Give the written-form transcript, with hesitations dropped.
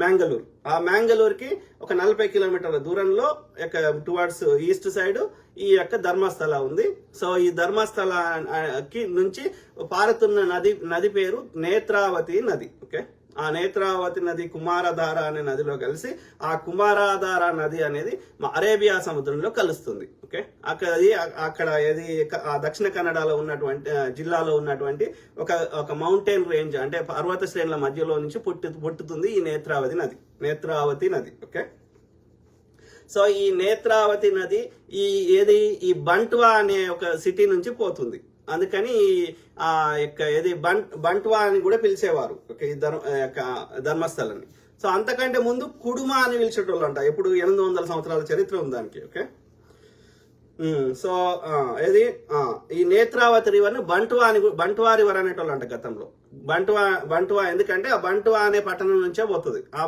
మ్యాంగళూరు. ఆ మ్యాంగళూరుకి ఒక 40 కిలోమీటర్ల దూరంలో టువర్డ్స్ ఈస్ట్ సైడ్ ఈ యొక్క ధర్మస్థల ఉంది. సో ఈ ధర్మస్థలకి నుంచి పారుతున్న నది పేరు నేత్రావతి నది. ఓకే, ఆ నేత్రావతి నది కుమారధార అనే నదిలో కలిసి ఆ కుమారధార నది అనేది అరేబియా సముద్రంలో కలుస్తుంది. ఓకే, అక్కడ ఏది దక్షిణ కన్నడలో ఉన్నటువంటి జిల్లాలో ఉన్నటువంటి ఒక మౌంటైన్ రేంజ్ అంటే పర్వత శ్రేణుల మధ్యలో నుంచి పుట్టుతుంది ఈ నేత్రావతి నది. ఓకే, సో ఈ నేత్రావతి నది ఈ బంట్వా అనే ఒక సిటీ నుంచి పోతుంది. అందుకని ఆ యొక్క బంట్వా అని కూడా పిలిచేవారు ఈ ధర్మస్థలాన్ని. సో అంతకంటే ముందు కుడుమ అని పిలిచేటోళ్ళు అంట. ఎప్పుడు 800 సంవత్సరాల చరిత్ర ఉంది దానికి. ఓకే, సో ఈ నేత్రావతి రివర్ ని బంట్వా రివర్ అనేటోళ్ళు అంట గతంలో. బంట్వా ఎందుకంటే ఆ బంట్వా అనే పట్టణం నుంచే పోతుంది. ఆ